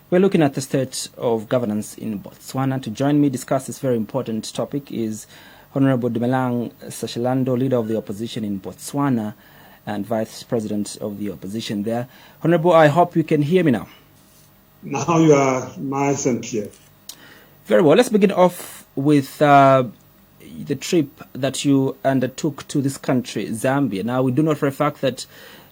We're looking at the state of governance in Botswana. To join me discuss this very important topic is Honorable Dumelang Saleshando, leader of the opposition in Botswana and vice president of the opposition there. Honorable, I hope you can hear me now. Now you are nice and clear. Very well. Let's begin off with the trip that you undertook to this country, Zambia. Now, we do know for a fact that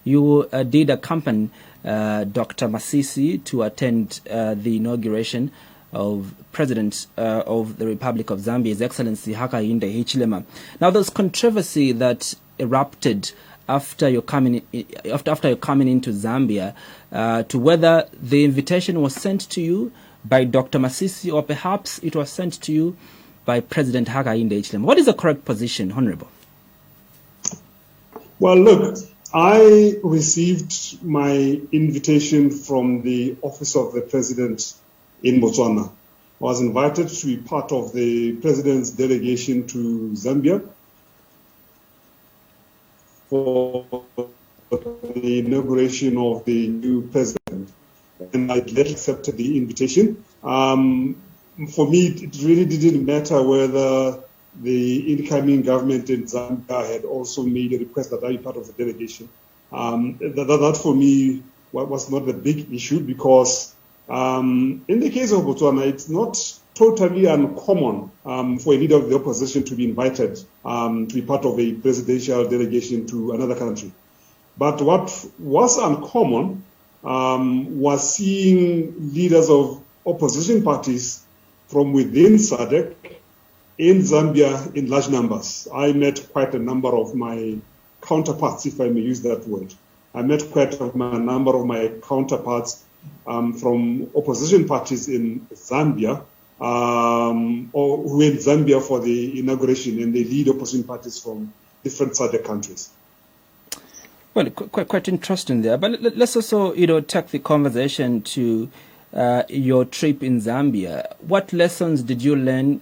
you did accompany Dr. Masisi to attend the inauguration of President of the Republic of Zambia, His Excellency Hakainde Hichilema. Now, there's controversy that erupted after you're coming into Zambia to whether the invitation was sent to you by Dr. Masisi or perhaps it was sent to you by President Hakainde Hichilema. What is the correct position, Honorable? Well, look, I received my invitation from the Office of the President in Botswana. I was invited to be part of the President's delegation to Zambia for the inauguration of the new president, and I gladly accepted the invitation. For me, it really didn't matter whether the incoming government in Zambia had also made a request that I be part of the delegation. That for me was not a big issue because in the case of Botswana, it's not totally uncommon for a leader of the opposition to be invited to be part of a presidential delegation to another country. But what was uncommon was seeing leaders of opposition parties from within SADC in Zambia in large numbers. I met quite a number of my counterparts, if I may use that word. I met quite a number of my counterparts from opposition parties in Zambia, or who were in Zambia for the inauguration, and they lead opposition parties from different SADC countries. Well, quite interesting there. But let's also, take the conversation to your trip in Zambia. What lessons did you learn,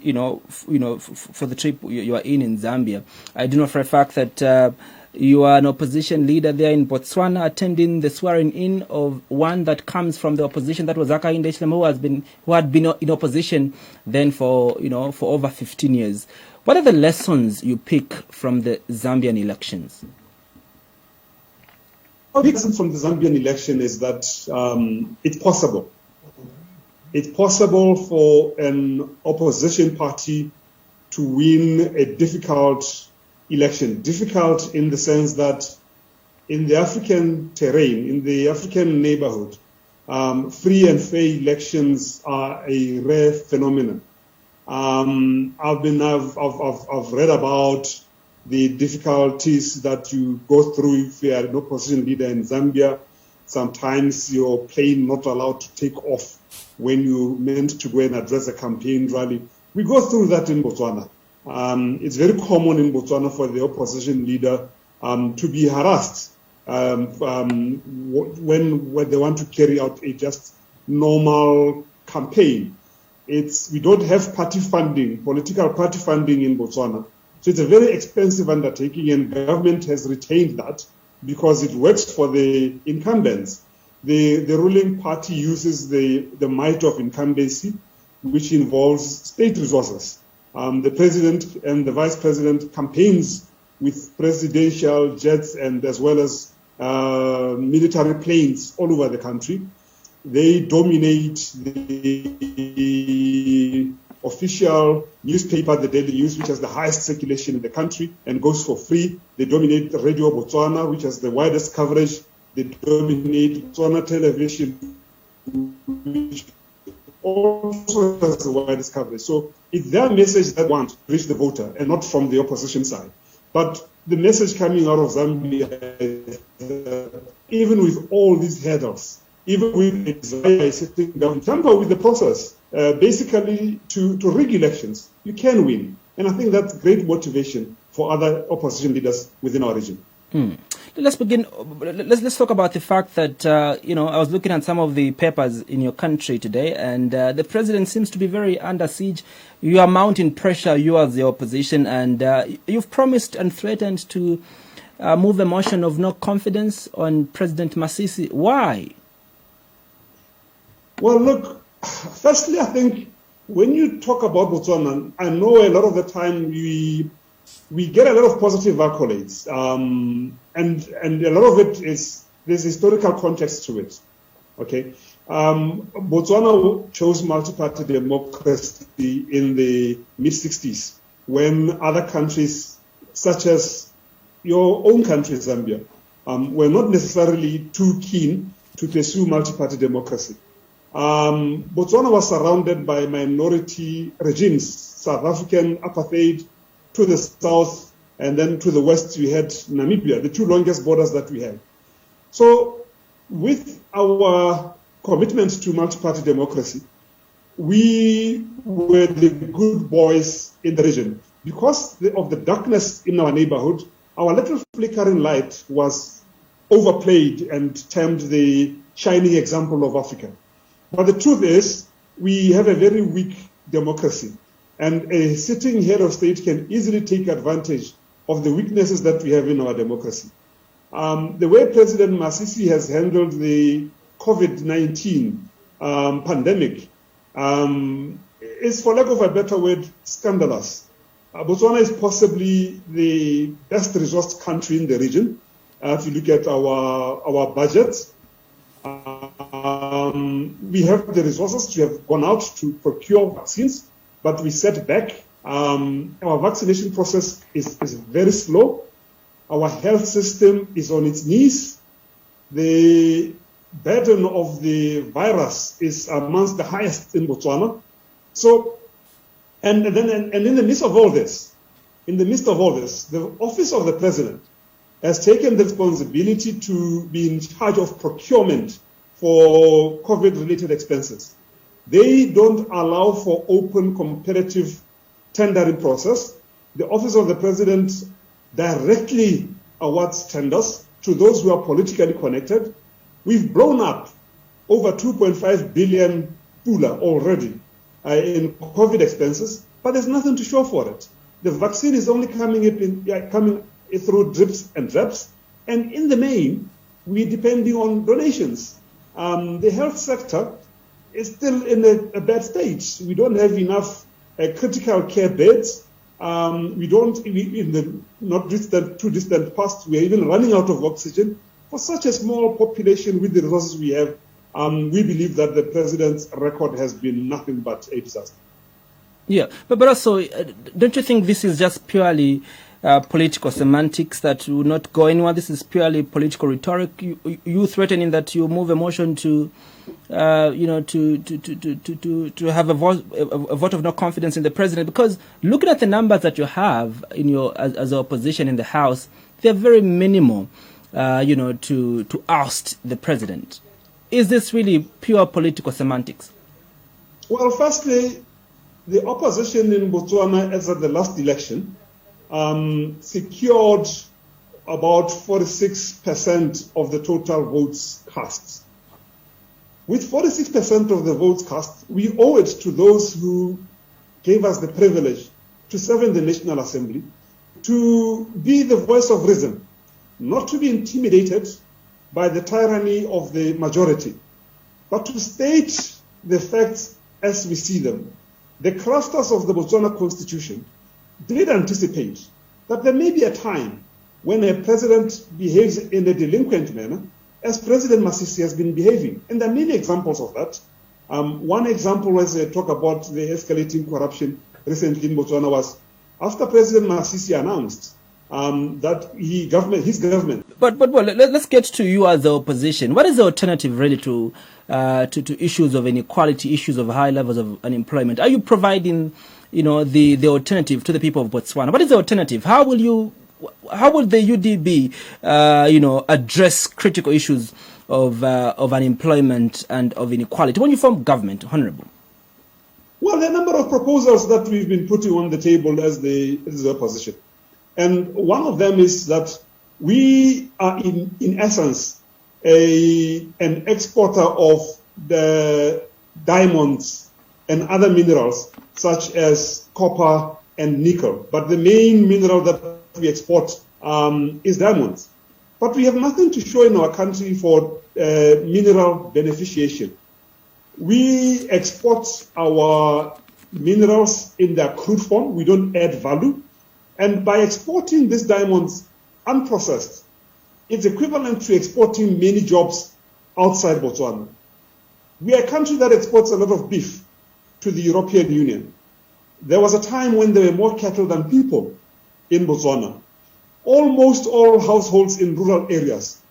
for the trip you are in Zambia? I do know for a fact that you are an opposition leader there in Botswana, attending the swearing-in of one that comes from the opposition. That was Hakainde Hichilema, who had been in opposition then for over 15 years. What are the lessons you pick from the Zambian elections? The lesson from the Zambian election is that it's possible. It's possible for an opposition party to win a difficult election. Difficult in the sense that in the African terrain, in the African neighborhood, free and fair elections are a rare phenomenon. I've read about the difficulties that you go through if you are an opposition leader in Zambia. Sometimes your plane not allowed to take off when you meant to go and address a campaign rally. We go through that in Botswana. It's very common in Botswana for the opposition leader to be harassed when they want to carry out a just normal campaign. We don't have party funding, political party funding in Botswana. So it's a very expensive undertaking, and government has retained that because it works for the incumbents. The ruling party uses the might of incumbency, which involves state resources. The president and the vice president campaigns with presidential jets and as well as military planes all over the country. They dominate the official newspaper, the Daily News, which has the highest circulation in the country and goes for free. They dominate Radio Botswana, which has the widest coverage. They dominate Botswana Television, which also has the widest coverage. So it's their message that want to reach the voter and not from the opposition side. But the message coming out of Zambia is even with all these hurdles, even with the desire sitting down, tamper with the process, basically to rig elections, you can win. And I think that's great motivation for other opposition leaders within our region. Let's begin. Let's talk about the fact that I was looking at some of the papers in your country today, and the president seems to be very under siege. You are mounting pressure, you as the opposition, and you've promised and threatened to move a motion of no confidence on President Masisi. Why? Well, look, firstly, I think when you talk about Botswana, I know a lot of the time we get a lot of positive accolades, and a lot of it is there's historical context to it. Okay, Botswana chose multi-party democracy in the mid-60s when other countries, such as your own country, Zambia, were not necessarily too keen to pursue multi-party democracy. Botswana was surrounded by minority regimes, South African apartheid to the south, and then to the west we had Namibia, the two longest borders that we have. So with our commitment to multi-party democracy, we were the good boys in the region. Because of the darkness in our neighborhood, our little flickering light was overplayed and termed the shining example of Africa. But the truth is, we have a very weak democracy, and a sitting head of state can easily take advantage of the weaknesses that we have in our democracy. The way President Masisi has handled the COVID-19 pandemic is, for lack of a better word, scandalous. Botswana is possibly the best resourced country in the region. If you look at our budget, we have the resources to have gone out to procure vaccines, but we set back. Our vaccination process is very slow. Our health system is on its knees. The burden of the virus is amongst the highest in Botswana. So, and in the midst of all this, the office of the president has taken the responsibility to be in charge of procurement for COVID-related expenses. They don't allow for open competitive tendering process. The office of the president directly awards tenders to those who are politically connected. We've blown up over 2.5 billion pula already in COVID expenses, but there's nothing to show for it. The vaccine is only coming through drips and drabs, and in the main, we're depending on donations. The health sector is still in a bad stage. We don't have enough critical care beds. In the not too distant past, we are even running out of oxygen. For such a small population with the resources we have, we believe that the president's record has been nothing but a disaster. Yeah, but also, don't you think this is just purely political semantics that will not go anywhere? This is purely political rhetoric. You threatening that you move a motion to, to have a vote of no confidence in the president, because looking at the numbers that you have in your as opposition in the House, they're very minimal. To oust the president. Is this really pure political semantics? Well, firstly, the opposition in Botswana, as at the last election, secured about 46% of the total votes cast. With 46% of the votes cast, we owe it to those who gave us the privilege to serve in the National Assembly, to be the voice of reason, not to be intimidated by the tyranny of the majority, but to state the facts as we see them. The crafters of the Botswana Constitution did anticipate that there may be a time when a president behaves in a delinquent manner, as President Masisi has been behaving. And there are many examples of that. One example was talk about the escalating corruption recently in Botswana was after President Masisi announced that his government. But well, let's get to you as the opposition. What is the alternative really to issues of inequality, issues of high levels of unemployment? Are you providing, the alternative to the people of Botswana? What is the alternative? How will the UDB, address critical issues of unemployment and of inequality when you form government, Honourable? Well, there are a number of proposals that we've been putting on the table as the opposition. And one of them is that we are, in essence, an exporter of the diamonds and other minerals, such as copper and nickel. But the main mineral that we export is diamonds. But we have nothing to show in our country for mineral beneficiation. We export our minerals in their crude form. We don't add value. And by exporting these diamonds unprocessed, it's equivalent to exporting many jobs outside Botswana. We are a country that exports a lot of beef to the European Union. There was a time when there were more cattle than people in Botswana. Almost all households in rural areas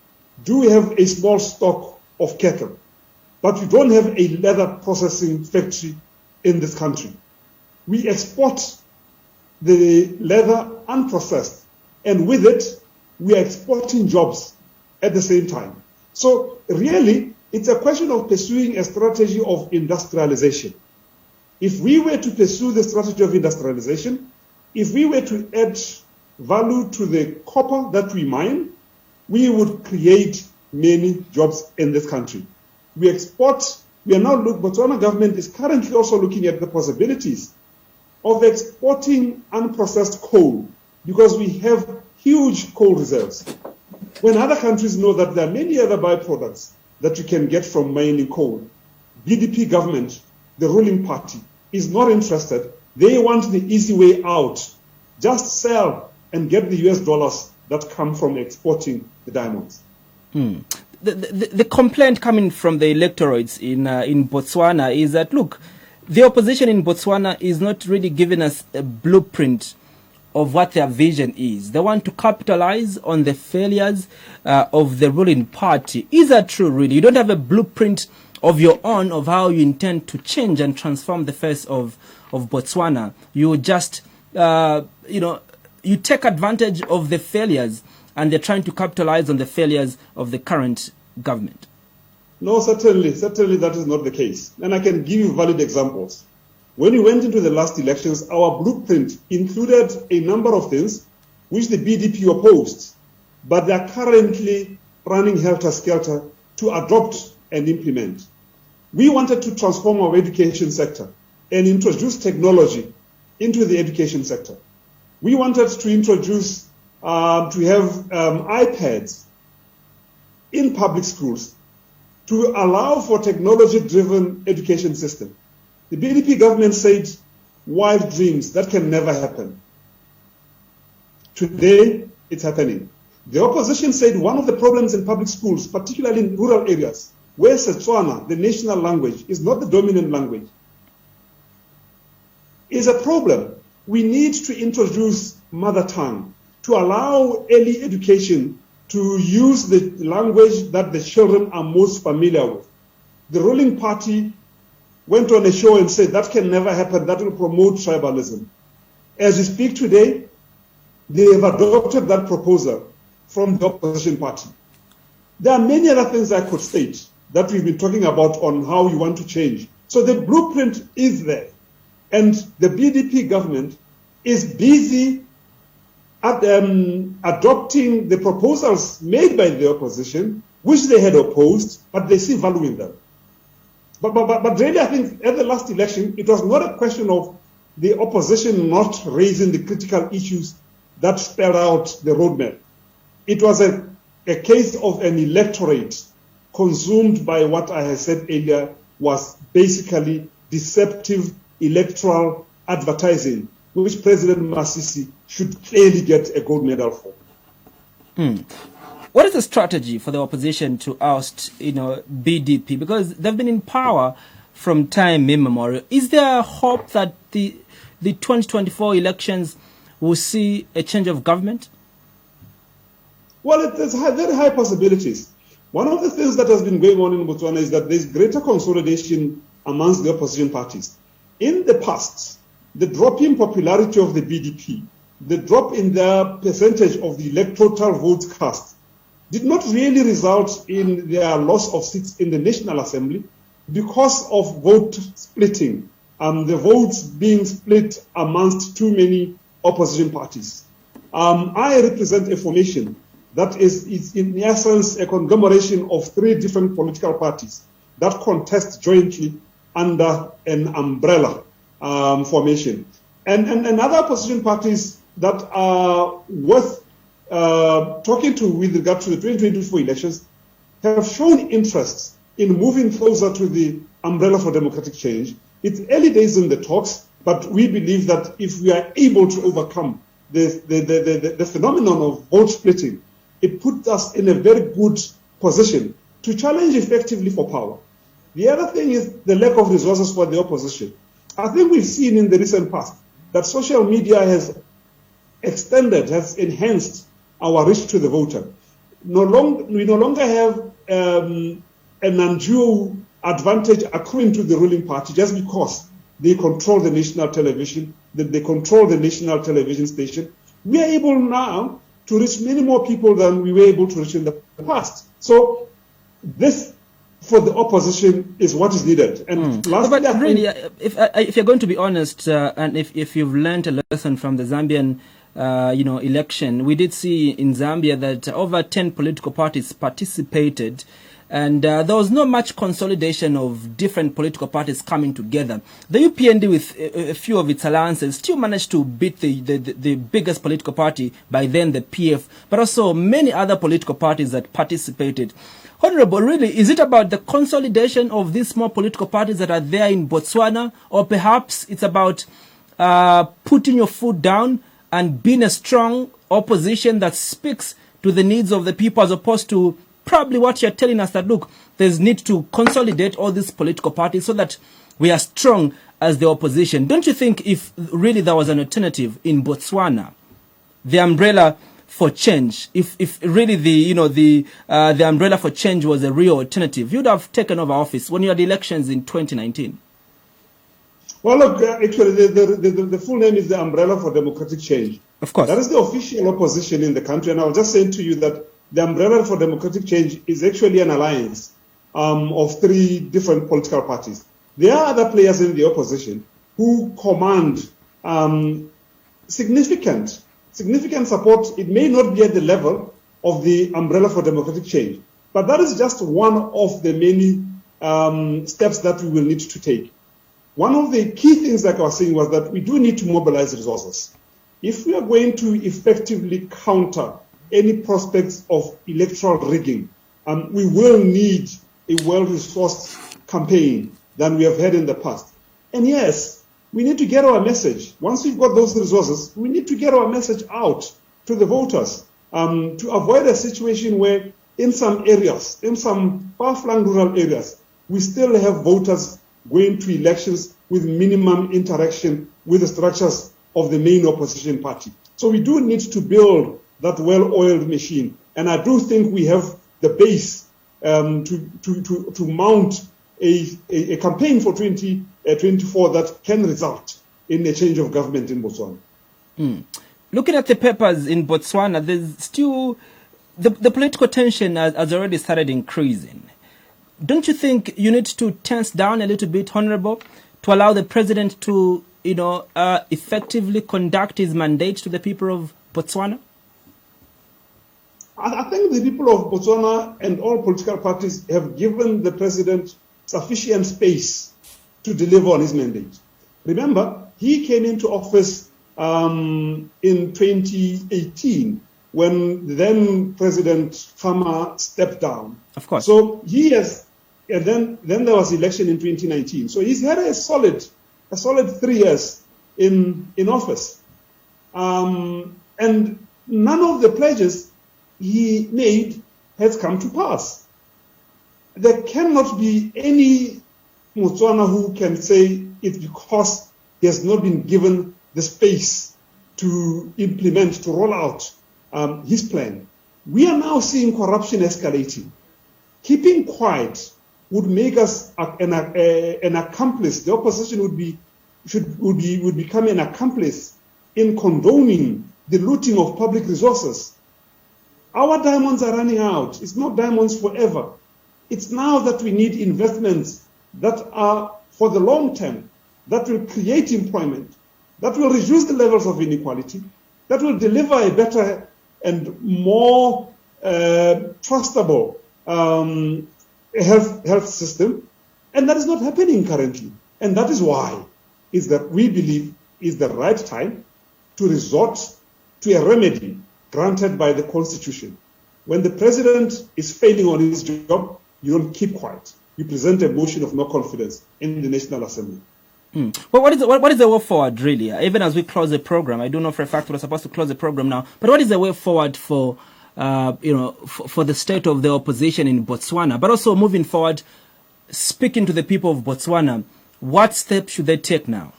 do have a small stock of cattle, but we don't have a leather processing factory in this country. We export the leather unprocessed, and with it, we are exporting jobs at the same time. So really, it's a question of pursuing a strategy of industrialization. If we were to pursue the strategy of industrialization, if we were to add value to the copper that we mine, we would create many jobs in this country. We export, Botswana government is currently also looking at the possibilities of exporting unprocessed coal because we have huge coal reserves. When other countries know that there are many other byproducts that you can get from mining coal, BDP government, the ruling party, is not interested. They want the easy way out. Just sell and get the US dollars that come from exporting the diamonds. The complaint coming from the electorates in Botswana is that, look, the opposition in Botswana is not really giving us a blueprint of what their vision is. They want to capitalize on the failures of the ruling party. Is that true, really? You don't have a blueprint of your own of how you intend to change and transform the face of Botswana. You just, you take advantage of the failures, and they're trying to capitalize on the failures of the current government. No, certainly that is not the case. And I can give you valid examples. When we went into the last elections, our blueprint included a number of things which the BDP opposed, but they are currently running helter-skelter to adopt and implement. We wanted to transform our education sector and introduce technology into the education sector. We wanted to introduce, to have iPads in public schools to allow for technology-driven education system. The BDP government said, wild dreams, that can never happen. Today, it's happening. The opposition said one of the problems in public schools, particularly in rural areas, where Setswana, the national language, is not the dominant language, is a problem. We need to introduce mother tongue to allow early education to use the language that the children are most familiar with. The ruling party went on a show and said that can never happen, that will promote tribalism. As we speak today, they have adopted that proposal from the opposition party. There are many other things I could state that we've been talking about on how we want to change. So the blueprint is there. And the BDP government is busy at, adopting the proposals made by the opposition, which they had opposed, but they see value in them. But really, I think at the last election, it was not a question of the opposition not raising the critical issues that spelled out the roadmap. It was a case of an electorate consumed by what I had said earlier was basically deceptive electoral advertising, which President Masisi should clearly get a gold medal for. What is the strategy for the opposition to oust, BDP? Because they've been in power from time immemorial. Is there a hope that the 2024 elections will see a change of government? Well, there's very high possibilities. One of the things that has been going on in Botswana is that there's greater consolidation amongst the opposition parties. In the past, the drop in popularity of the BDP, the drop in the percentage of the electoral votes cast, did not really result in their loss of seats in the National Assembly because of vote splitting, the votes being split amongst too many opposition parties. I represent a formation that is in essence a conglomeration of 3 different political parties that contest jointly under an umbrella formation. And other opposition parties that are worth talking to with regard to the 2024 elections have shown interest in moving closer to the umbrella for democratic change. It's early days in the talks, but we believe that if we are able to overcome the phenomenon of vote splitting, it puts us in a very good position to challenge effectively for power. The other thing is the lack of resources for the opposition. I think we've seen in the recent past that social media has enhanced our reach to the voter. We no longer have an undue advantage accruing to the ruling party just because they control the national television, they control the national television station. We are able now to reach many more people than we were able to reach in the past. So this, for the opposition, is what is needed. And lastly, but really, if you're going to be honest, and if you've learned a lesson from the Zambian election, we did see in Zambia that over 10 political parties participated, and there was not much consolidation of different political parties coming together. The UPND, with a few of its alliances, still managed to beat the biggest political party, by then the PF, but also many other political parties that participated. Honorable, really, is it about the consolidation of these small political parties that are there in Botswana, or perhaps it's about putting your foot down and being a strong opposition that speaks to the needs of the people, as opposed to probably what you're telling us, that, look, there's need to consolidate all these political parties so that we are strong as the opposition? Don't you think if really there was an alternative in Botswana, the umbrella for change, if really the umbrella for change was a real alternative, you'd have taken over office when you had elections in 2019? Well, look, actually, the full name is the Umbrella for Democratic Change. Of course. That is the official opposition in the country. And I'll just say to you that the Umbrella for Democratic Change is actually an alliance of 3 different political parties. There are other players in the opposition who command significant support. It may not be at the level of the Umbrella for Democratic Change, but that is just one of the many steps that we will need to take. One of the key things, like I was saying, was that we do need to mobilize resources. If we are going to effectively counter any prospects of electoral rigging, we will need a well-resourced campaign than we have had in the past. And yes, we need to get our message. Once we've got those resources, we need to get our message out to the voters to avoid a situation where in some areas, in some far-flung rural areas, we still have voters going to elections with minimum interaction with the structures of the main opposition party. So we do need to build that well-oiled machine. And I do think we have the base to mount a campaign for 2024 that can result in a change of government in Botswana. Looking at the papers in Botswana, there's still the political tension has already started increasing. Don't you think you need to tense down a little bit, Honorable, to allow the president to, effectively conduct his mandate to the people of Botswana? I think the people of Botswana and all political parties have given the president sufficient space to deliver on his mandate. Remember, he came into office in 2018 when then President Khama stepped down. Of course. So he has, and then there was election in 2019. So he's had a solid 3 years in office. And none of the pledges he made has come to pass. There cannot be any Botswana who can say it's because he has not been given the space to implement, to roll out his plan. We are now seeing corruption escalating. Keeping quiet would make us an accomplice. The opposition would become an accomplice in condoning the looting of public resources. Our diamonds are running out. It's not diamonds forever. It's now that we need investments that are for the long term, that will create employment, that will reduce the levels of inequality, that will deliver a better and more trustable health system. And that is not happening currently. And that is why is that we believe is the right time to resort to a remedy granted by the Constitution. When the president is failing on his job, you don't keep quiet. we present a motion of no confidence in the National Assembly. Well, what is the way forward, really? Even as we close the program, I do know for a fact we're supposed to close the program now, but what is the way forward for, for the state of the opposition in Botswana, but also moving forward, speaking to the people of Botswana, what steps should they take now?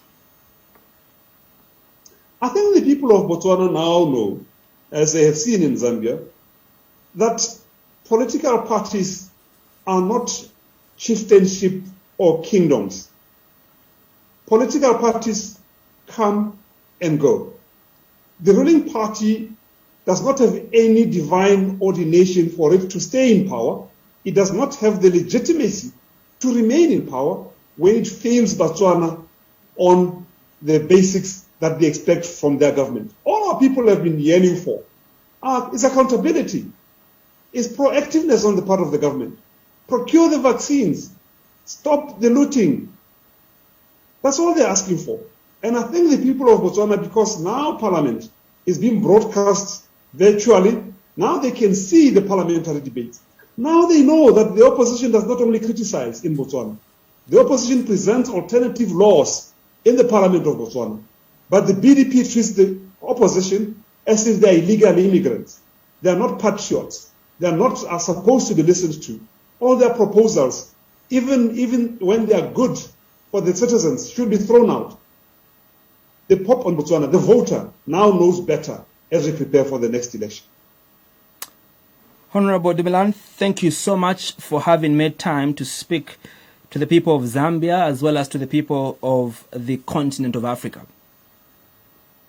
I think the people of Botswana now know, as they have seen in Zambia, that political parties are not chieftainship or kingdoms. Political parties come and go. The ruling party does not have any divine ordination for it to stay in power. It does not have the legitimacy to remain in power when it fails Botswana on the basics that they expect from their government. All our people have been yearning for is accountability, is proactiveness on the part of the government. Procure the vaccines, stop the looting. That's all they're asking for. And I think the people of Botswana, because now Parliament is being broadcast virtually, now they can see the parliamentary debate. Now they know that the opposition does not only criticize in Botswana. The opposition presents alternative laws in the Parliament of Botswana. But the BDP treats the opposition as if they're illegal immigrants. They're not patriots. Are supposed to be listened to. All their proposals, even when they are good for the citizens, should be thrown out. The pop on Botswana, the voter, now knows better as we prepare for the next election. Honorable Dumelang, thank you so much for having made time to speak to the people of Zambia as well as to the people of the continent of Africa.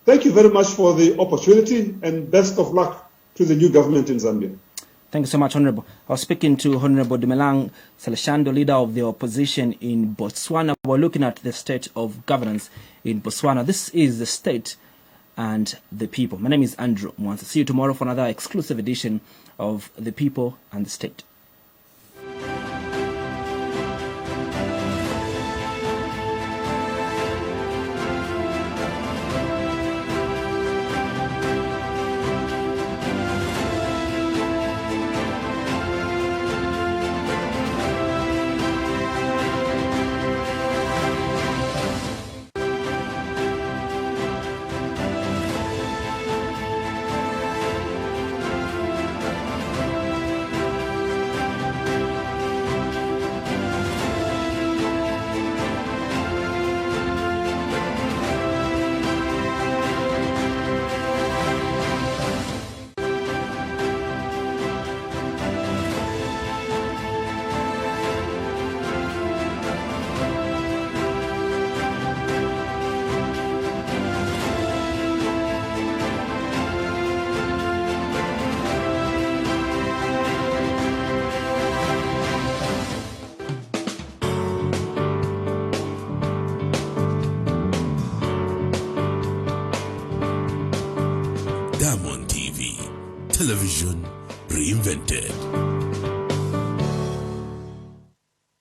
Thank you very much for the opportunity and best of luck to the new government in Zambia. Thank you so much, Honorable. I was speaking to Honorable Dumelang, Saleshando, leader of the opposition in Botswana. We're looking at the state of governance in Botswana. This is the state and the people. My name is Andrew Mwanza. See you tomorrow for another exclusive edition of The People and the State. Television reinvented.